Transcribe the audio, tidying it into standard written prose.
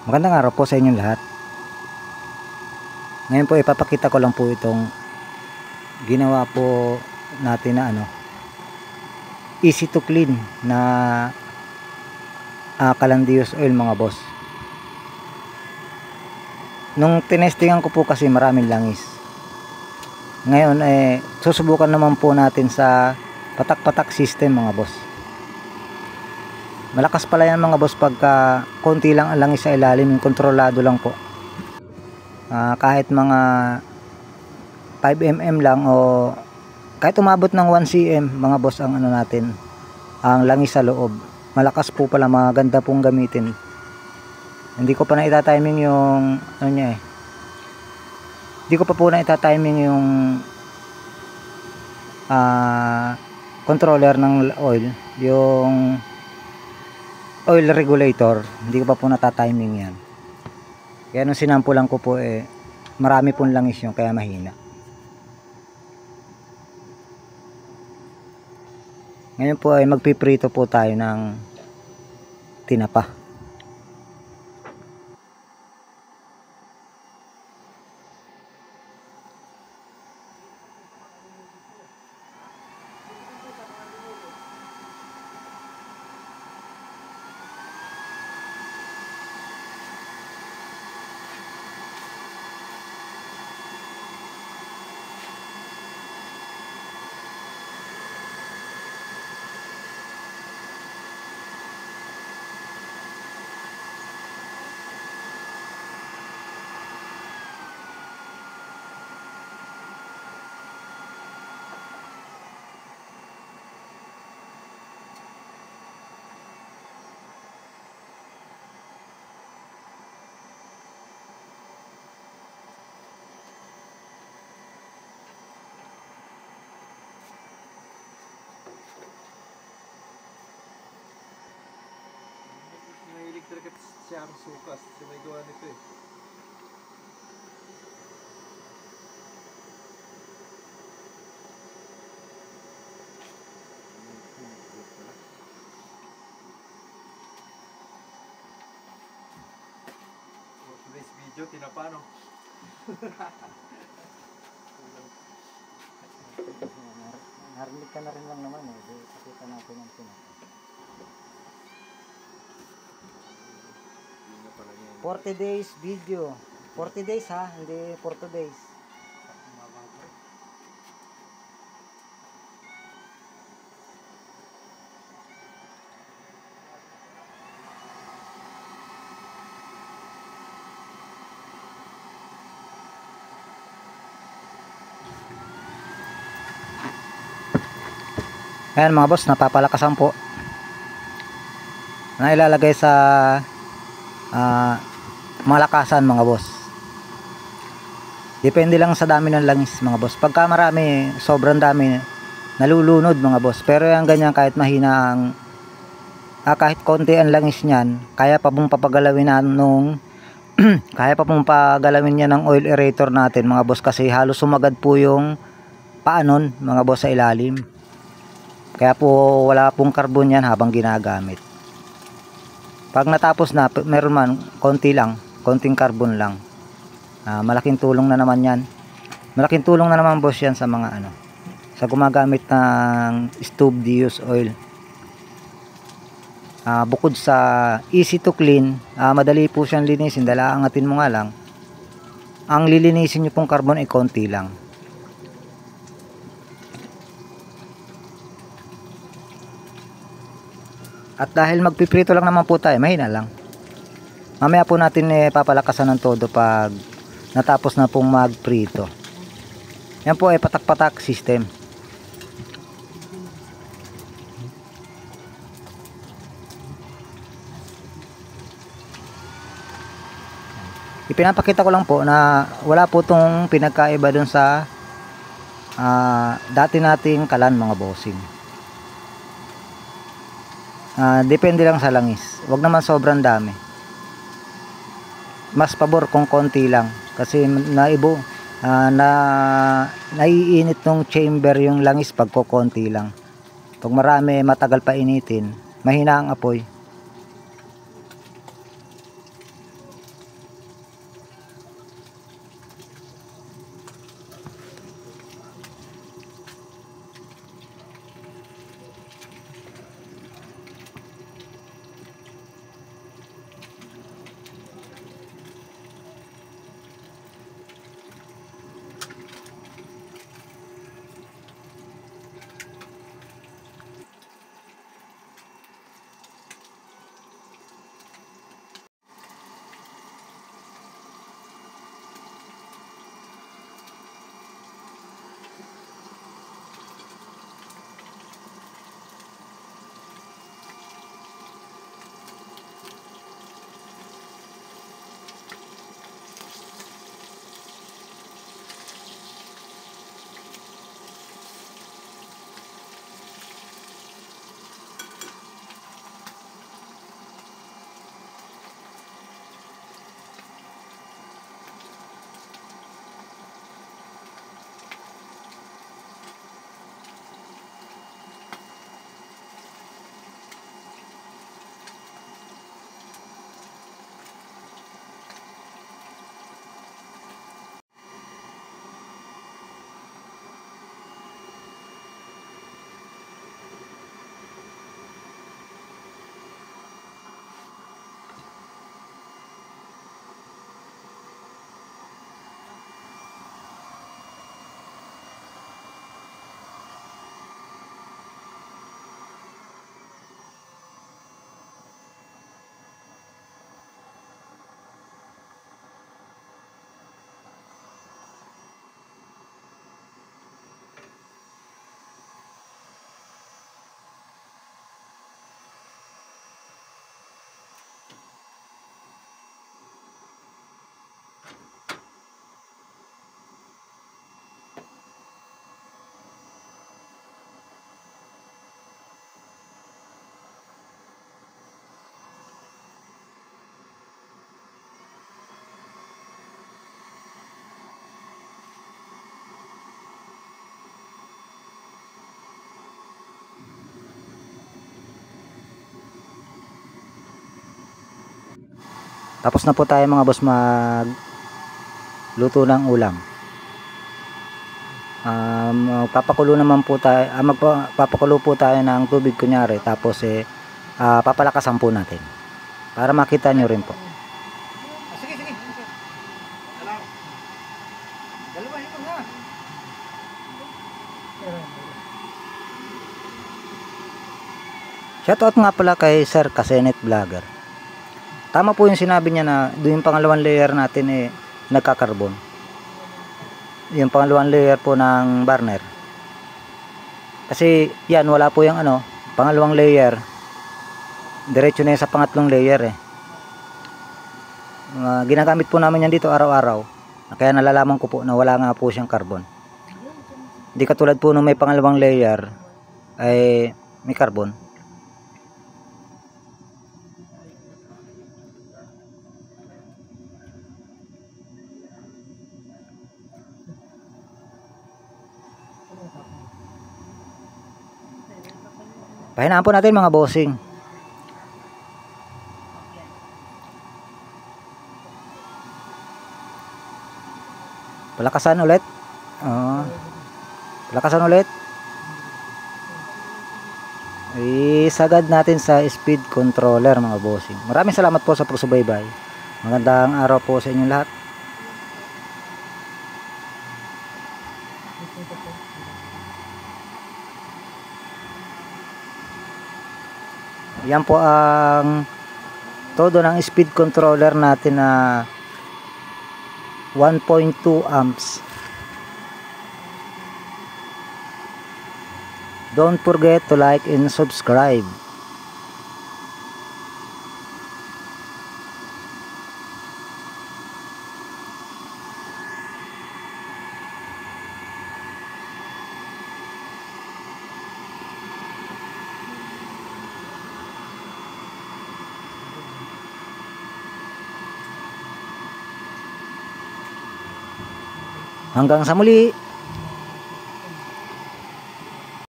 Magandang araw po sa inyong lahat. Ngayon po ipapakita ko lang po itong ginawa po natin na easy to clean na Calandios oil mga boss. Nung tinestingan ko po kasi maraming langis. Ngayon susubukan naman po natin sa patak-patak system mga boss. Malakas pala yan mga boss pagka konti lang ang langis sa ilalim, yung kontrolado lang po. Kahit mga 5 mm lang o kahit umabot ng 1 cm mga boss ang natin, ang langis sa loob. Malakas po pala, maganda pong gamitin. Hindi ko pa na itatiming yung hindi ko pa po na itatiming yung controller ng oil, yung oil regulator. Hindi ko pa po natatiming yan. Kaya nung sinampulan ko po marami pong langis yun, kaya mahina. Ngayon po ay magpiprito po tayo ng tinapa. Talaga siya ang sukas sa may gawa nito eh. Today's video, tinapa no? Narinig ka na rin lang naman pakita natin ang tinapa. 40 days video. 40 days ha, hindi 40 days. Ayan mga boss, napapalakasan po. Na ilalagay sa malakasan mga boss. Depende lang sa dami ng langis mga boss. Pagka marami, sobrang dami, nalulunod mga boss. Pero yung ganyan, kahit mahina ang kahit konti ang langis niyan, kaya pa pong papagalawin kaya pa pong pagalawin niya ng oil aerator natin mga boss, kasi halos sumagad po yung paanon mga boss sa ilalim. Kaya po wala pong carbon yan habang ginagamit. Pag natapos na, meron man konti lang, konting carbon lang. Malaking tulong na naman yan. Malaking tulong na naman boss yan sa mga sa gumagamit ng stove deuse oil. Bukod sa easy to clean, madali po siyang linisin, dala angatin mo nga lang. Ang lilinisin nyo pong carbon ay konti lang. At dahil magpiprito lang naman po tayo, mahina lang. Mamaya po natin papalakasan ng todo pag natapos na pong magprito. Yan po ay patak-patak system. Ipinapakita ko lang po na wala po itong pinagkaiba dun sa dati nating kalan mga bossing. Depende lang sa langis. Wag naman sobrang dami. Mas pabor kung konti lang, kasi naiinit ng chamber yung langis pag konti lang. Pag marami, matagal pa initin, mahina ang apoy. Tapos na po tayo mga boss mag luto ng ulam. Papakulo naman po tayo, magpapakulo po tayo ng tubig kunyari, tapos papalakasan po natin para makita nyo rin po. Sige, sige. Dalawahin mo na. Shoutout nga pala kay Sir Kasenet Vlogger. Tama po yung sinabi niya na doon yung pangalawang layer natin nagkakarbon. Yung pangalawang layer po ng burner. Kasi yan, wala po yung pangalawang layer. Diretso na yan sa pangatlong layer ginagamit po namin yan dito araw-araw. Kaya nalalaman ko po na wala nga po siyang carbon. Hindi katulad po nung may pangalawang layer ay may carbon. Pahinaan po natin mga bossing. Palakasan ulit. Palakasan ulit. Isagad natin sa speed controller mga bossing. Maraming salamat po sa pagsubaybay. Magandang araw po sa inyong lahat. Yan po ang todo ng speed controller natin na 1.2 amps. Don't forget to like and subscribe. Hanggang sa muli.